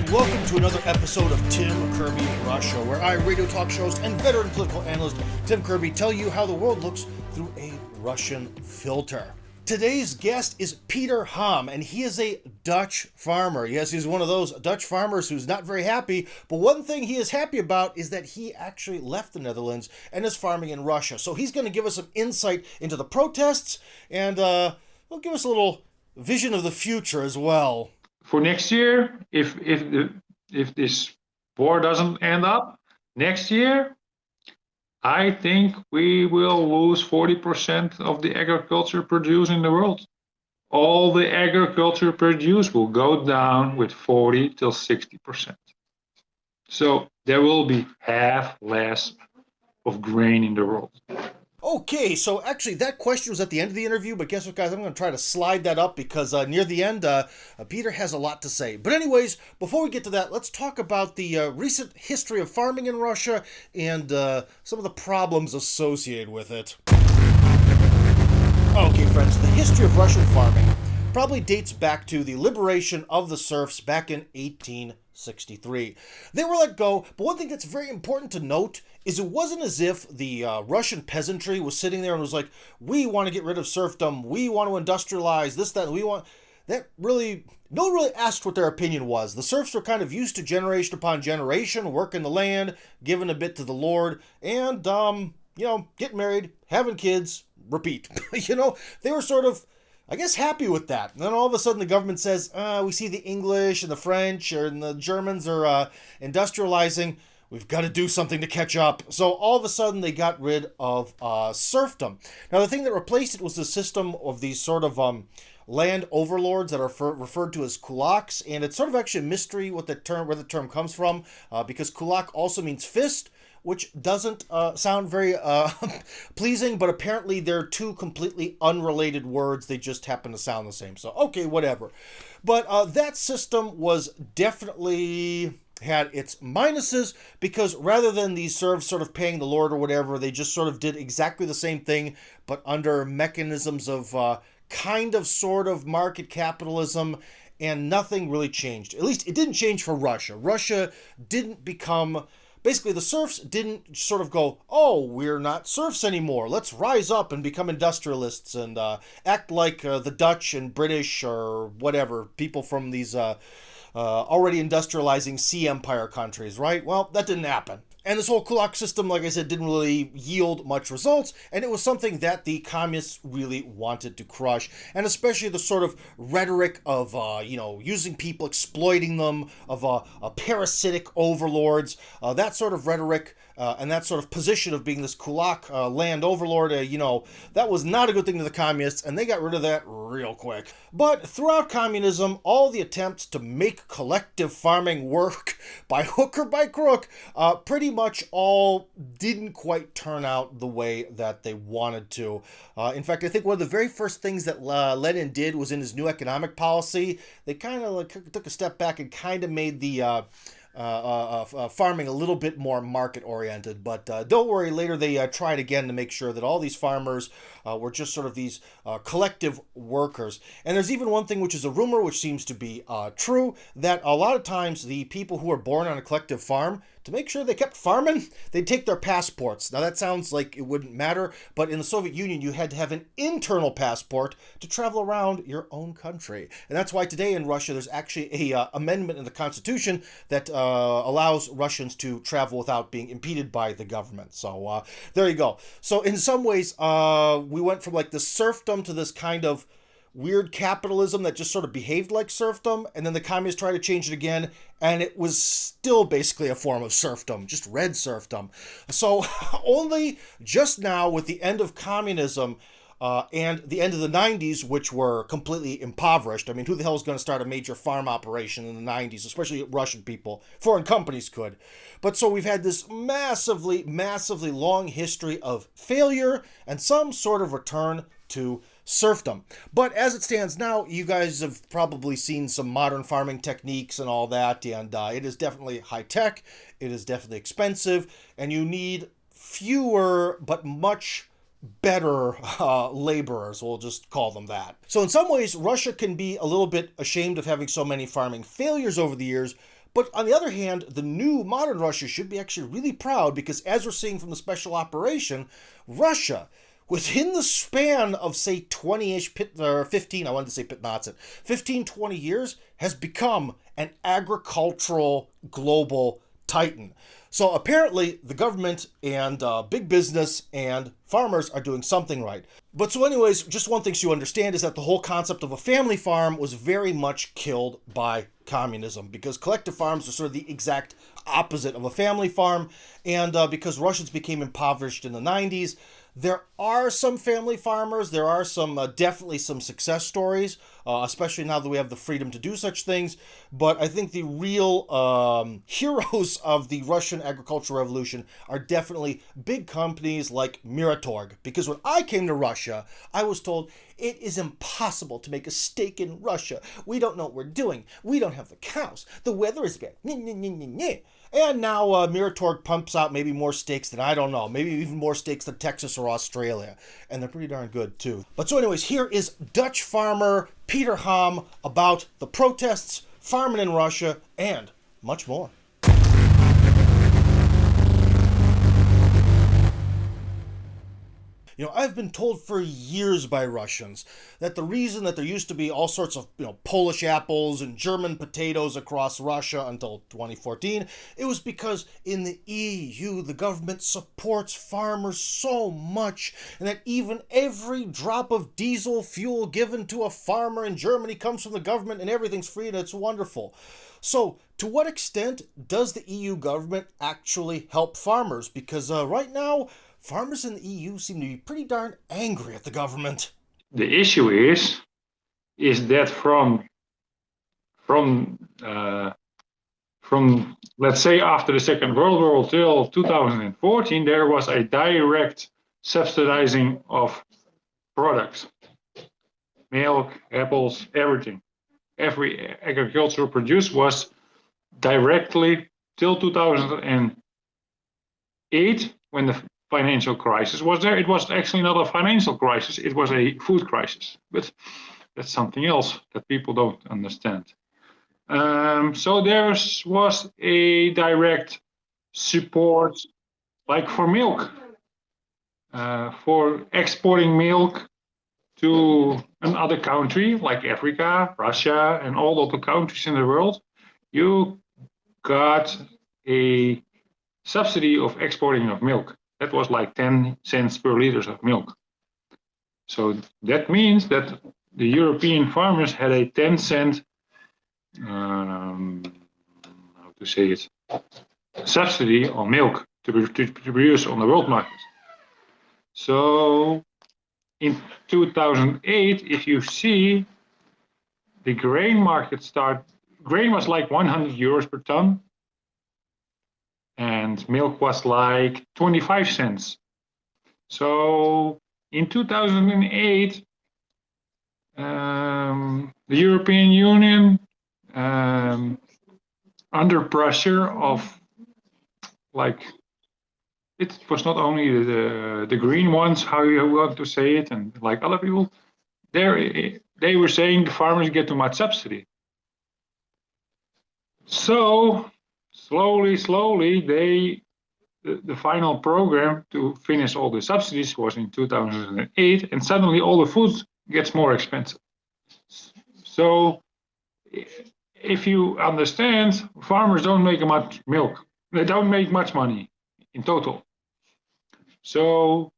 and welcome to another episode of Kirby Russia, where I, radio talk show host and veteran political analyst Tim Kirby, tell you how the world looks through a Russian filter. Today's guest is Peter Ham, and he is a Dutch farmer. Yes, he's one of those Dutch farmers who's not very happy, but one thing he is happy about is that he actually left the Netherlands and is farming in Russia. So he's going to give us some insight into the protests, and he'll give us a little vision of the future as well. For next year, if this war doesn't end up next year, I think we will lose 40% of the agriculture produced in the world. All the agriculture produced will go down with 40 till 60%. So there will be half less of grain in the world. Okay, so actually that question was at the end of the interview, but guess what, guys? I'm going to try to slide that up because near the end, Peter has a lot to say. But anyways, before we get to that, let's talk about the recent history of farming in Russia and some of the problems associated with it. Okay, friends, the history of Russian farming probably dates back to the liberation of the serfs back in 1863. They were let go, but one thing that's very important to note is it wasn't as if the Russian peasantry was sitting there and was like, we want to get rid of serfdom, we want to industrialize this, that, and we want... That really, no one really asked what their opinion was. The serfs were kind of used to generation upon generation, working the land, giving a bit to the Lord, and, getting married, having kids, repeat. They were sort of, I guess, happy with that. And then all of a sudden the government says, we see the English and the French and the Germans are industrializing. We've got to do something to catch up. So all of a sudden they got rid of serfdom. Now the thing that replaced it was the system of these sort of land overlords that are referred to as kulaks. And it's sort of actually a mystery where the term comes from, because kulak also means fist, which doesn't sound very pleasing, but apparently they're two completely unrelated words. They just happen to sound the same. So, okay, whatever. But that system was definitely had its minuses, because rather than these serfs sort of paying the Lord or whatever, they just sort of did exactly the same thing, but under mechanisms of kind of sort of market capitalism, and nothing really changed. At least it didn't change for Russia. Russia didn't become... Basically, the serfs didn't sort of go, oh, we're not serfs anymore. Let's rise up and become industrialists and act like the Dutch and British or whatever, people from these already industrializing Sea Empire countries, right? Well, that didn't happen. And this whole kulak system, like I said, didn't really yield much results, and it was something that the communists really wanted to crush, and especially the sort of rhetoric of, using people, exploiting them, of parasitic overlords, that sort of rhetoric, and that sort of position of being this kulak land overlord, that was not a good thing to the communists, and they got rid of that real quick. But throughout communism, all the attempts to make collective farming work by hook or by crook, pretty much all didn't quite turn out the way that they wanted to. In fact, I think one of the very first things that Lenin did was in his new economic policy. They kind of took a step back and kind of made the farming a little bit more market-oriented, but don't worry, later they tried again to make sure that all these farmers were just sort of these collective workers. And there's even one thing which is a rumor, which seems to be true, that a lot of times the people who are born on a collective farm, to make sure they kept farming, they'd take their passports. Now that sounds like it wouldn't matter, but in the Soviet Union you had to have an internal passport to travel around your own country. And that's why today in Russia there's actually a amendment in the Constitution that allows Russians to travel without being impeded by the government. So there you go. So in some ways we went from like this serfdom to this kind of weird capitalism that just sort of behaved like serfdom, and then the communists tried to change it again, and it was still basically a form of serfdom, just red serfdom. So only just now, with the end of communism and the end of the 90s, which were completely impoverished. I mean, who the hell is going to start a major farm operation in the 90s, especially Russian people? Foreign companies could. But so we've had this massively, massively long history of failure and some sort of return to serfdom. But as it stands now, you guys have probably seen some modern farming techniques and all that, and it is definitely high-tech, it is definitely expensive, and you need fewer but much better laborers, we'll just call them that. So in some ways, Russia can be a little bit ashamed of having so many farming failures over the years, But on the other hand, the new modern Russia should be actually really proud because, as we're seeing from the special operation, Russia, within the span of, say, 20-ish, or 15, I wanted to say 15, 20 years, has become an agricultural global titan. So apparently, the government and big business and farmers are doing something right. But so anyways, just one thing you understand is that the whole concept of a family farm was very much killed by communism because collective farms are sort of the exact opposite of a family farm. And because Russians became impoverished in the 90s, there are some family farmers. There are some definitely some success stories, especially now that we have the freedom to do such things. But I think the real heroes of the Russian agricultural revolution are definitely big companies like Miratorg. Because when I came to Russia, I was told it is impossible to make a steak in Russia. We don't know what we're doing. We don't have the cows. The weather is bad. And now Miratorg pumps out maybe more steaks than, I don't know, maybe even more steaks than Texas or Australia. And they're pretty darn good, too. But so anyways, here is Dutch farmer Peter Ham about the protests, farming in Russia, and much more. You know, I've been told for years by Russians that the reason that there used to be all sorts of, Polish apples and German potatoes across Russia until 2014, it was because in the EU, the government supports farmers so much, and that even every drop of diesel fuel given to a farmer in Germany comes from the government and everything's free and it's wonderful. So, to what extent does the EU government actually help farmers? Because right now, farmers in the EU seem to be pretty darn angry at the government. The issue is that from let's say after the Second World War till 2014, there was a direct subsidizing of products, milk, apples, everything. Every agricultural produce was directly till 2008 when the financial crisis was there. It was actually not a financial crisis, it was a food crisis. But that's something else that people don't understand. So there was a direct support, like for milk, for exporting milk to another country like Africa, Russia, and all other countries in the world. You got a subsidy of exporting of milk. That was like 10 cents per liter of milk. So that means that the European farmers had a 10-cent, how to say it, subsidy on milk to produce on the world market. So in 2008, if you see the grain market grain was like 100 euros per ton, and milk was like 25 cents. So in 2008, the European Union, under pressure of, like, it was not only the green ones, how you want to say it, and like other people, they were saying the farmers get too much subsidy. So slowly, the final program to finish all the subsidies was in 2008, and suddenly all the food gets more expensive. So if you understand, farmers don't make much milk. They don't make much money in total. So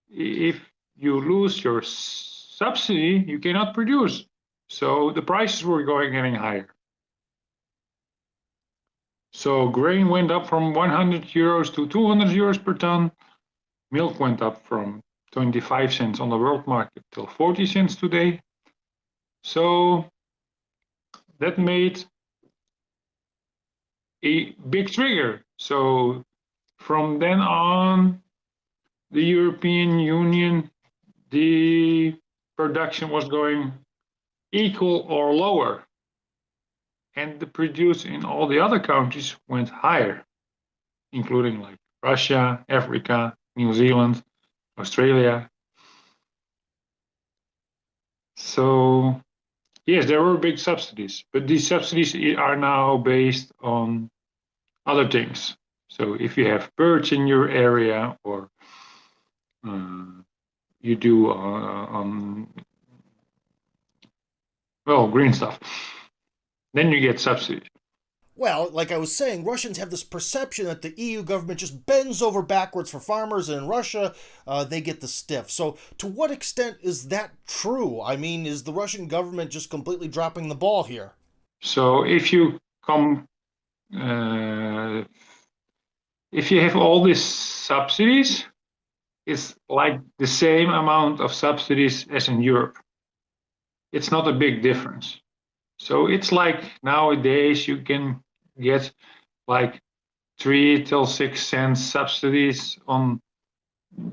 if you lose your subsidy, you cannot produce. So the prices were getting higher. So grain went up from 100 euros to 200 euros per ton. Milk went up from 25 cents on the world market till 40 cents today. So that made a big trigger. So from then on, the European Union, the production was going equal or lower. And the produce in all the other countries went higher, including like Russia, Africa, New Zealand, Australia. So Yes, there were big subsidies, but these subsidies are now based on other things. So if you have birds in your area, or you do green stuff, then you get subsidies. Well, like I was saying, Russians have this perception that the EU government just bends over backwards for farmers, and in Russia, they get the stiff. So, to what extent is that true? I mean, is the Russian government just completely dropping the ball here? So uh, if you have all these subsidies, it's like the same amount of subsidies as in Europe. It's not a big difference. So it's like nowadays you can get like 3 till 6 cents subsidies on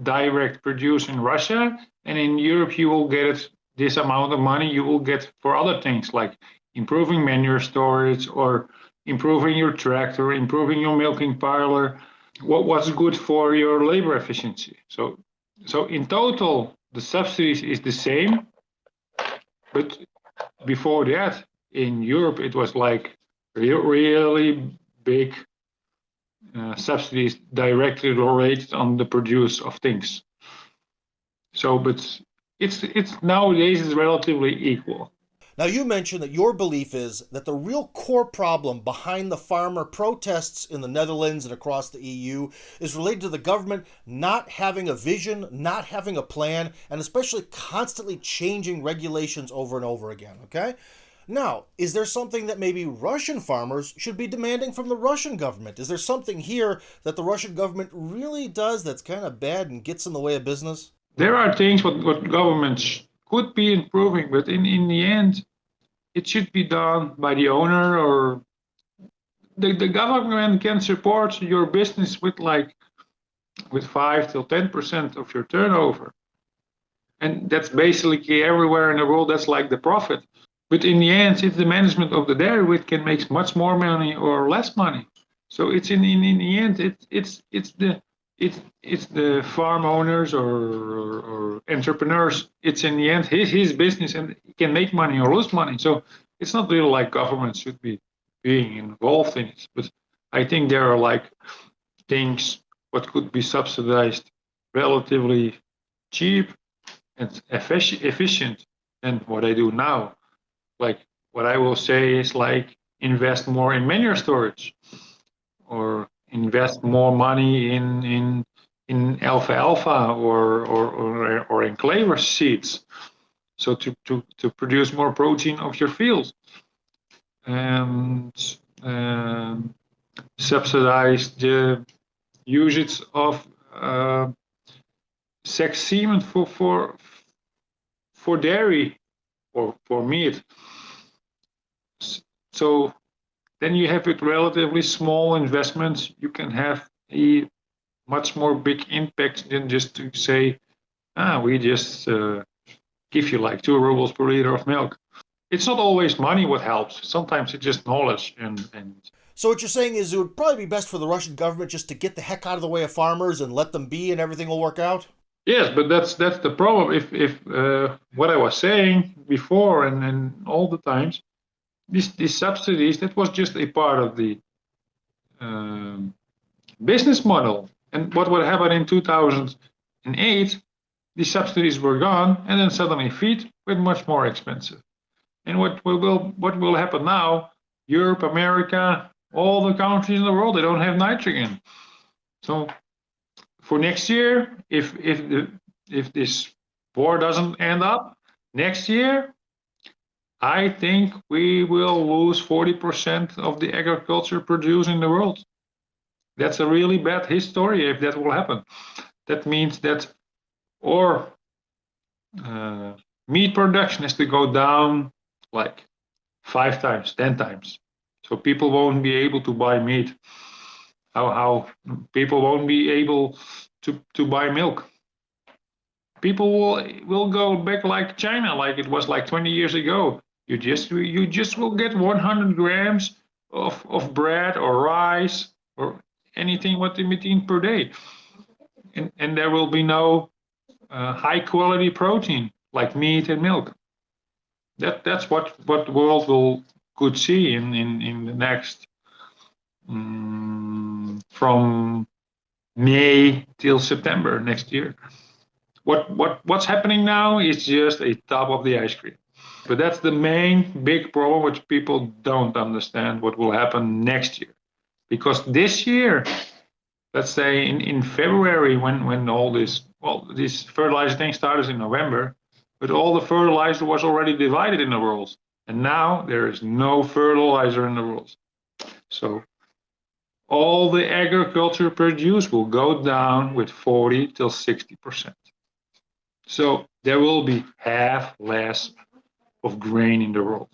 direct produce in Russia, and in Europe you will get it, this amount of money you will get for other things like improving manure storage, or improving your tractor, improving your milking parlor, what's good for your labor efficiency. So in total the subsidies is the same, but before that in Europe it was like really big subsidies directly related on the produce of things. So, but it's nowadays is relatively equal. Now, you mentioned that your belief is that the real core problem behind the farmer protests in the Netherlands and across the EU is related to the government not having a vision, not having a plan, and especially constantly changing regulations over and over again, okay? Now, is there something that maybe Russian farmers should be demanding from the Russian government? Is there something here that the Russian government really does that's kind of bad and gets in the way of business? There are things what governments could be improving, but in the end, it should be done by the owner, or the government can support your business with like with 5 till 10% of your turnover. And that's basically everywhere in the world, that's like the profit. But in the end, it's the management of the dairy which can make much more money or less money. So it's in the end, it's the farm owners, or entrepreneurs. It's in the end his business, and he can make money or lose money. So it's not really like government should be being involved in it. But I think there are like things what could be subsidized relatively cheap and efficient than what I do now. Like what I will say is like invest more in manure storage, or invest more money in alfalfa, or in clover seeds, so to produce more protein of your field, and um, subsidize the usage of sex semen for dairy or for meat. So then you have with relatively small investments, you can have a much more big impact than just to say, we just give you like 2 rubles per liter of milk. It's not always money what helps. Sometimes it's just knowledge and So what you're saying is it would probably be best for the Russian government just to get the heck out of the way of farmers and let them be, and everything will work out? yes, but that's the problem. If what I was saying before, and all the times, these subsidies, that was just a part of the um, business model. And what would happen in 2008? The subsidies were gone, and then suddenly feed were much more expensive. And what will happen now? Europe, America, all the countries in the world, they don't have nitrogen. So for next year, if this war doesn't end up next year, I think we will lose 40% of the agriculture produced in the world. That's a really bad history if that will happen. That means that, or uh, meat production has to go down like 5 times, 10 times. So people won't be able to buy meat. How people won't be able to buy milk. People will go back like China, like it was like 20 years ago. You just will get 100 grams of bread or rice or anything what in between per day, and there will be no high quality protein like meat and milk. That's what the world could see in the next from May till September next year. What's happening now is just a top of the ice cream. But that's the main big problem which people don't understand what will happen next year. Because this year, let's say in February when all this fertilizer thing started in November, but all the fertilizer was already divided in the world. And now there is no fertilizer in the world. So all the agriculture produce will go down with 40 till 60%. So there will be half less of grain in the world.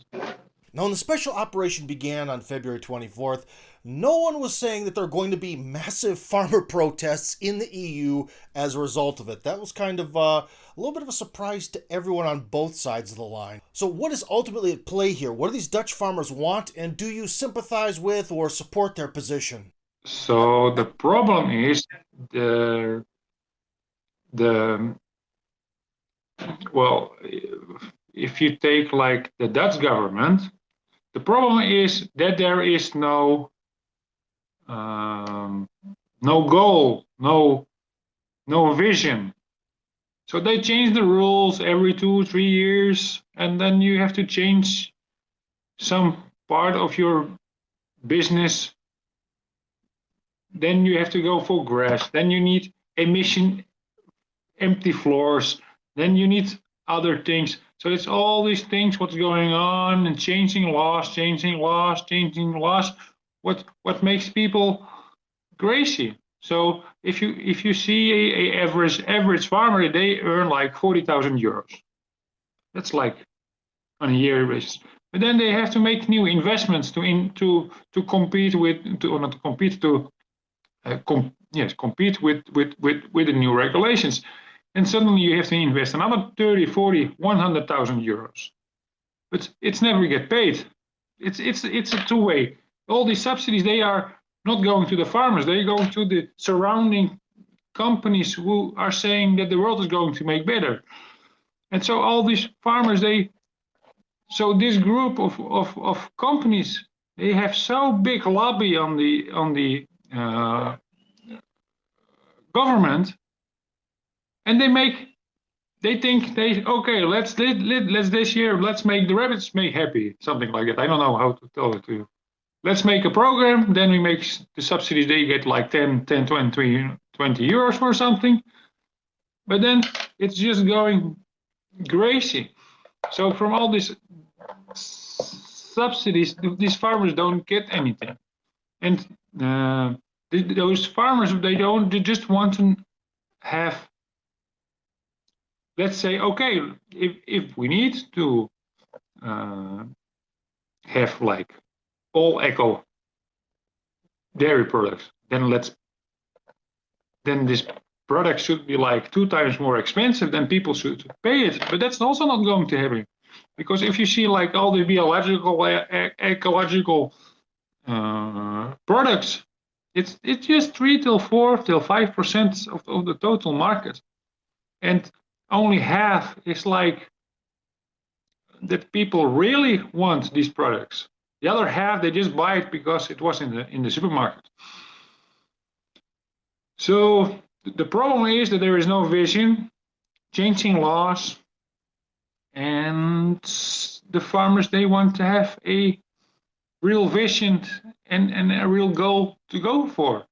Now, when the special operation began on February 24th, no one was saying that there are going to be massive farmer protests in the EU as a result of it. That was kind of a little bit of a surprise to everyone on both sides of the line. So what is ultimately at play here? What do these Dutch farmers want, and do you sympathize with or support their position? So the problem is the well, if you take like the Dutch government, the problem is that there is no goal, no vision. So they change the rules every 2 3 years, and then you have to change some part of your business. Then you have to go for grass. Then you need emission empty floors. Then you need other things. So it's all these things what's going on and changing laws. What makes people crazy. So if you see a average farmer, they earn like 40,000 euros. That's like on a yearly basis. But then they have to make new investments to compete with to or not to compete to compete with the new regulations. And suddenly you have to invest another 30, 40, 100,000 euros. But it's never get paid. It's a two-way. All these subsidies, they are not going to the farmers. They go to the surrounding companies who are saying that the world is going to make better. And so all these farmers, so this group of companies, they have so big lobby on the government, and they think okay, let's this year let's make the rabbits make happy, something like that. I don't know how to tell it to you. Let's make a program, then we make the subsidies, they get like 20 euros or something. But then it's just going crazy. So from all these subsidies, these farmers don't get anything. And those farmers, they just want to have, let's say, okay, if we need to have like all eco dairy products, then this product should be like 2 times more expensive, then people should pay it. But that's also not going to happen, because if you see like all the biological, ecological products, it's just 3 till 4 till 5% of the total market, and only half is like that people really want these products. The other half, they just buy it because it was in the supermarket. So the problem is that there is no vision, changing laws, and the farmers, they want to have a real vision and a real goal to go for,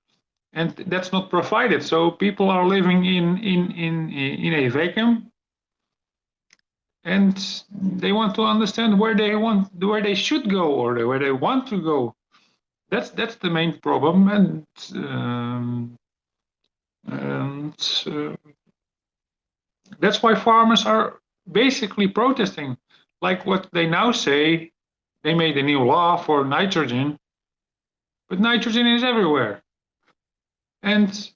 and that's not provided. So people are living in a vacuum, and they want to understand where they should go, or where they want to go. That's the main problem, and that's why farmers are basically protesting. Like what they now say, they made a new law for nitrogen, but nitrogen is everywhere, and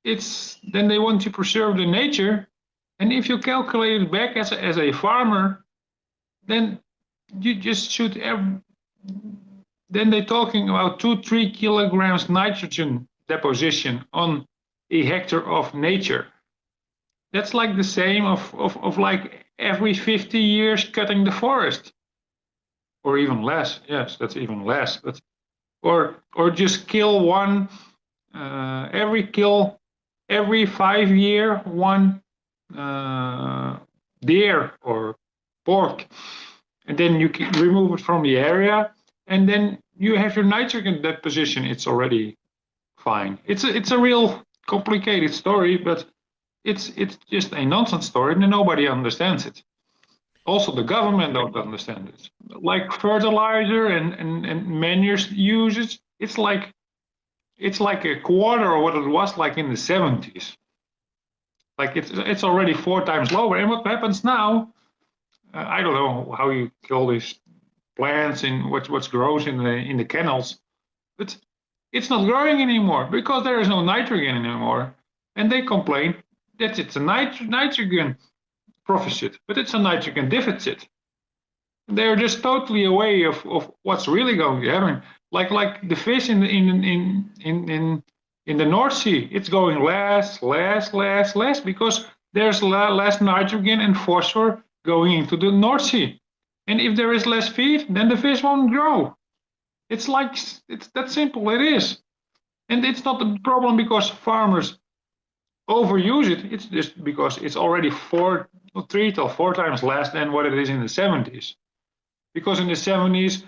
it's then they want to preserve the nature, and if you calculate it back as a farmer, then you just should have. Then they're talking about 2-3 kilograms nitrogen deposition on a hectare of nature. That's like the same of like every 50 years cutting the forest, or even less. Yes, that's even less. But or just kill one every 5 year one deer or pork, and then you remove it from the area, and then you have your nitrogen deposition. It's already fine. It's a real complicated story, but it's just a nonsense story, and nobody understands it. Also, the government don't understand it. Like fertilizer and manure usage, it's like a quarter of what it was like in the 70s. Like it's already 4 times lower. And what happens now? I don't know how you kill these plants and what grows in the canals, but it's not growing anymore because there is no nitrogen anymore. And they complain that it's a nitrogen proficit, but it's a nitrogen deficit. They're just totally away of what's really going to happen. Like the fish in the North Sea, it's going less because there's less nitrogen and phosphor going into the North Sea. And if there is less feed, then the fish won't grow. It's that simple. It is, and it's not a problem because farmers overuse it. It's just because it's already 3 to 4 times less than what it is in the 70s. Because in the 70s,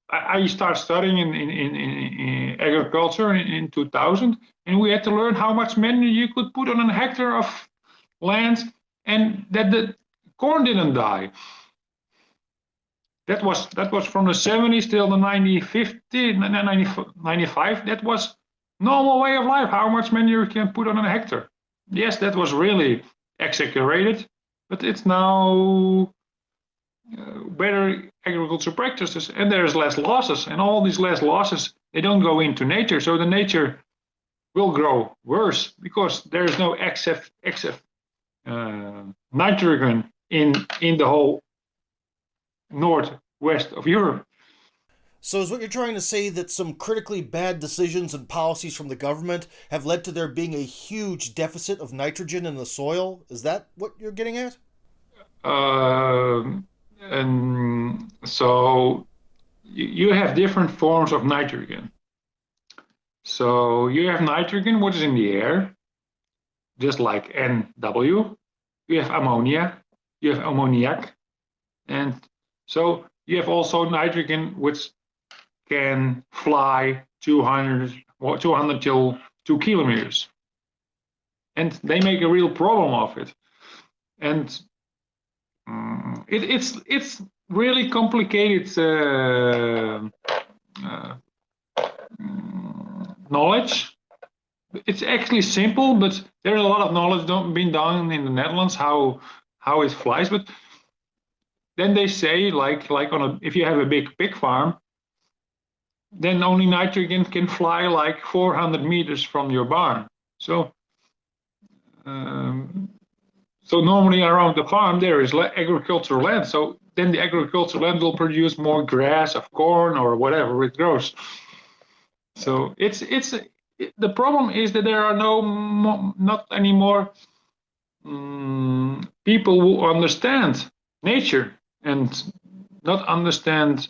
I started studying in agriculture in 2000, and we had to learn how much manure you could put on a hectare of land, and that the corn didn't die. That was from the 70s till the 95. That was normal way of life. How much manure you can put on a hectare? Yes, that was really exaggerated, but it's now better agriculture practices, and there's less losses, and all these less losses, they don't go into nature, so the nature will grow worse because there is no excess nitrogen in the whole northwest of Europe. So, is what you're trying to say that some critically bad decisions and policies from the government have led to there being a huge deficit of nitrogen in the soil? Is that what you're getting at? And so you have different forms of nitrogen. So you have nitrogen, what is in the air, just like NW. You have ammonia, you have ammoniac, and so you have also nitrogen which can fly 200 till 2 kilometers, and they make a real problem of it. And it's really complicated knowledge. It's actually simple, but there's a lot of knowledge being done in the Netherlands how it flies. But then they say like if you have a big pig farm, then only nitrogen can fly like 400 meters from your barn. So so normally around the farm there is agricultural land. So then the agricultural land will produce more grass of corn or whatever it grows. So the problem is that there are not anymore people who understand nature and not understand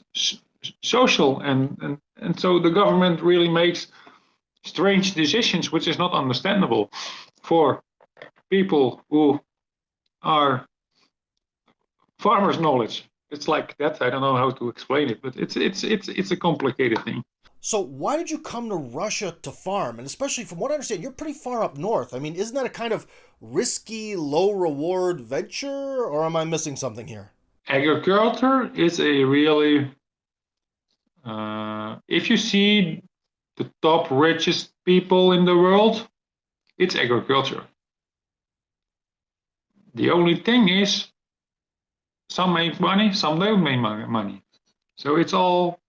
social, and so the government really makes strange decisions which is not understandable for people who are farmers' knowledge. It's like that. I don't know how to explain it, but it's a complicated thing. So, why did you come to Russia to farm? And especially from what I understand, you're pretty far up north. I mean, isn't that a kind of risky, low reward venture, or am I missing something here? Agriculture is a really, if you see the top richest people in the world, it's agriculture. The only thing is, some make money, some don't make money. So it's all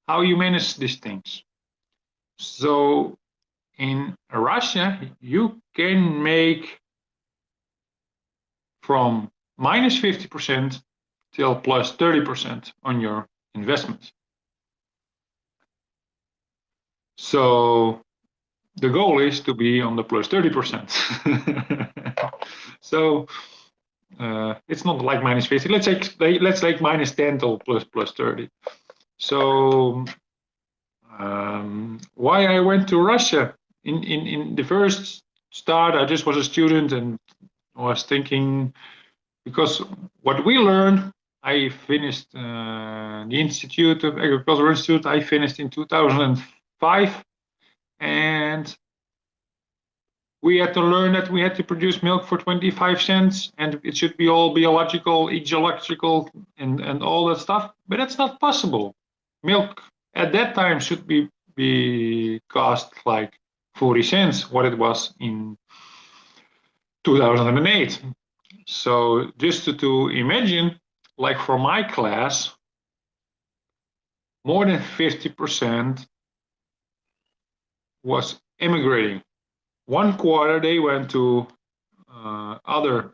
how you manage these things. So in Russia, you can make from minus 50% till plus 30% on your investment. So the goal is to be on the plus 30%. So it's not like minus 50. Let's take minus 10 till plus 30. So why I went to Russia? In the first start, I just was a student and was thinking, because what we learned, I finished the Institute of Agricultural Institute. I finished in 2005, and we had to learn that we had to produce milk for 25 cents, and it should be all biological, ecological, and all that stuff. But that's not possible. Milk at that time should be cost like 40 cents, what it was in 2008. So just to imagine, like for my class, more than 50% was immigrating. One quarter they went to other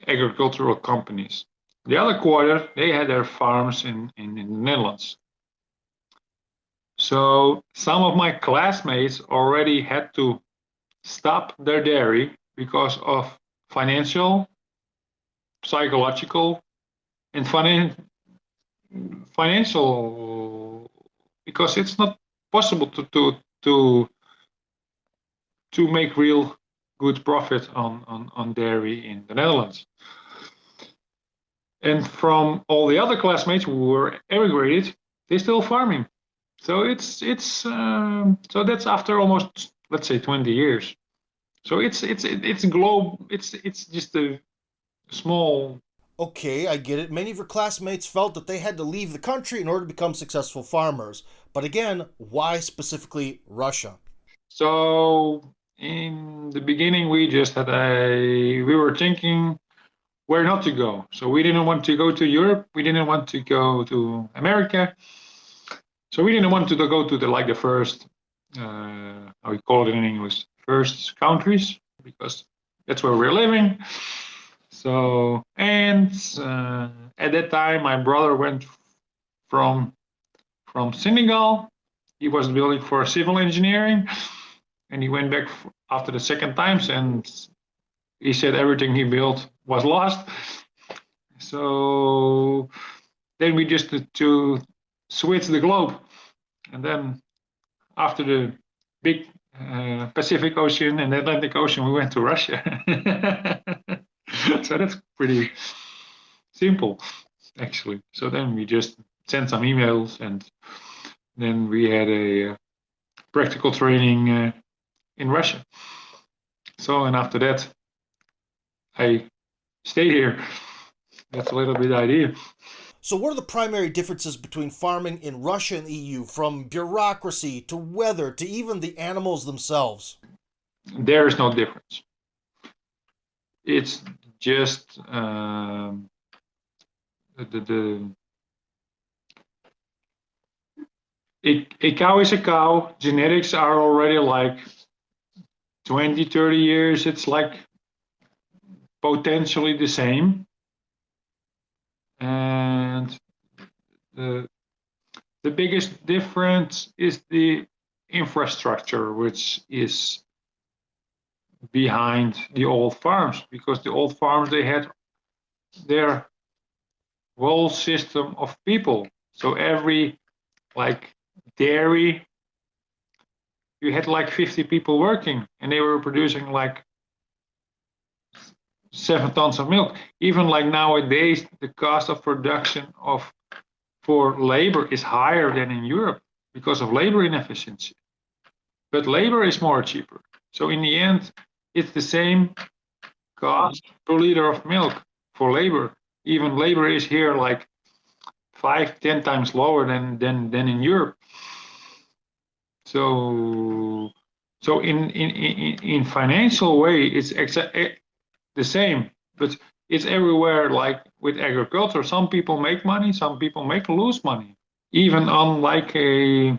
agricultural companies. The other quarter they had their farms in the Netherlands. So some of my classmates already had to stop their dairy because of financial, psychological, and financial, because it's not possible to make real good profit on dairy in the Netherlands. And from all the other classmates who were emigrated, they're still farming. So so that's after almost, let's say, 20 years. So it's just a small. Okay, I get it. Many of your classmates felt that they had to leave the country in order to become successful farmers. But again, why specifically Russia? So in the beginning, we were thinking where not to go. So we didn't want to go to Europe. We didn't want to go to America. So we didn't want to go to the first, how we call it in English, first countries, because that's where we're living. So, and at that time, my brother went from Senegal. He was building for civil engineering, and he went back after the second times, and he said everything he built was lost. So then we just had to switch the globe, and then after the big Pacific Ocean and the Atlantic Ocean, we went to Russia. So that's pretty simple, actually. So then we just sent some emails, and then we had a practical training in Russia. So, and after that, I stayed here. That's a little bit the idea. So, what are the primary differences between farming in Russia and the EU, from bureaucracy to weather to even the animals themselves? There is no difference. It's just a cow is a cow. Genetics are already like 20, 30 years. It's like potentially the same. And the biggest difference is the infrastructure, which is behind the old farms, because the old farms, they had their whole system of people. So every like dairy, you had like 50 people working, and they were producing like 7 tons of milk. Even like nowadays, the cost of production for labor is higher than in Europe because of labor inefficiency. But labor is more cheaper. So in the end, it's the same cost per liter of milk for labor. Even labor is here like 5-10 times lower than in Europe. So in financial way, it's the same, but it's everywhere. Like with agriculture, some people make money, some people lose money. Even on like a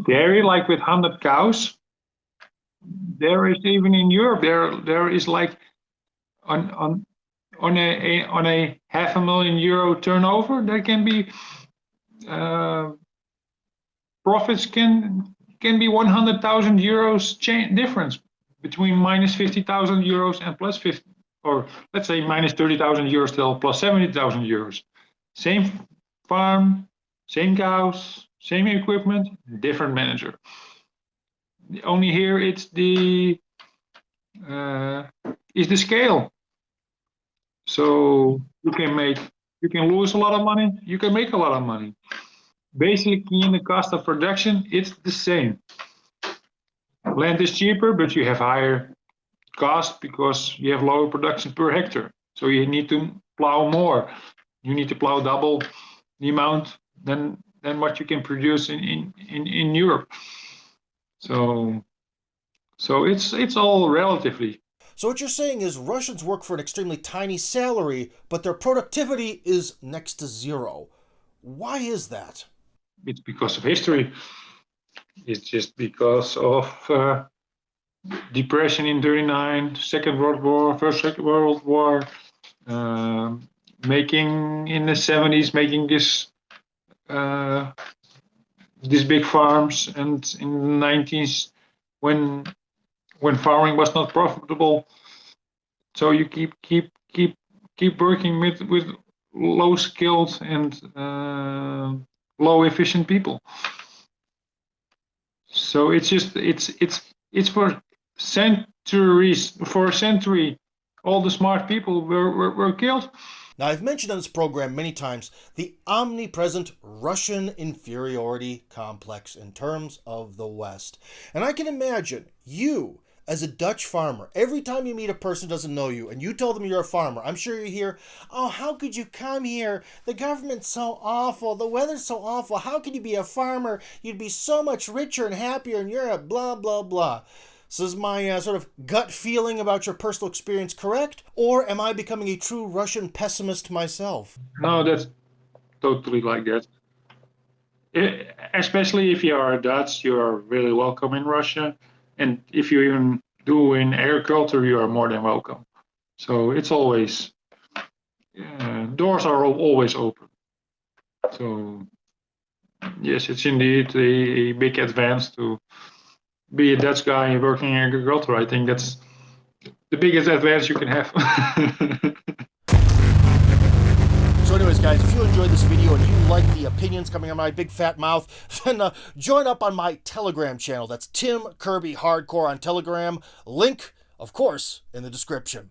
dairy, like with 100 cows, there is, even in Europe, there is like on a €500,000 turnover, there can be profits can can be 100,000 euros difference between minus 50,000 euros and plus 50, or let's say minus 30,000 euros till plus 70,000 euros. Same farm, same cows, same equipment, different manager. Only here it's the scale. So you can lose a lot of money, you can make a lot of money. Basically, in the cost of production, it's the same. Land is cheaper, but you have higher cost because you have lower production per hectare. So you need to plow more. You need to plow double the amount than what you can produce in Europe. So it's all relatively. So what you're saying is Russians work for an extremely tiny salary, but their productivity is next to zero. Why is that? It's because of history. It's just because of depression in 39, Second World War, First World War, making in the 70s, making these big farms, and in the 90s when farming was not profitable. So you keep working with low skilled and low efficient people. So it's for centuries, for a century, all the smart people were killed. Now, I've mentioned on this program many times the omnipresent Russian inferiority complex in terms of the West. And I can imagine you, as a Dutch farmer, every time you meet a person who doesn't know you and you tell them you're a farmer, I'm sure you hear, oh, how could you come here? The government's so awful. The weather's so awful. How could you be a farmer? You'd be so much richer and happier in Europe, blah, blah, blah. So is my sort of gut feeling about your personal experience correct? Or am I becoming a true Russian pessimist myself? No, that's totally like that. Especially if you are Dutch, you are really welcome in Russia. And if you even do in agriculture, you are more than welcome. So it's always, doors are always open. So yes, it's indeed a big advance to be a Dutch guy working in agriculture. I think that's the biggest advance you can have. So anyways, guys, if you enjoyed this video and you like the opinions coming out of my big fat mouth, then join up on my Telegram channel. That's Tim Kirby Hardcore on Telegram. Link, of course, in the description.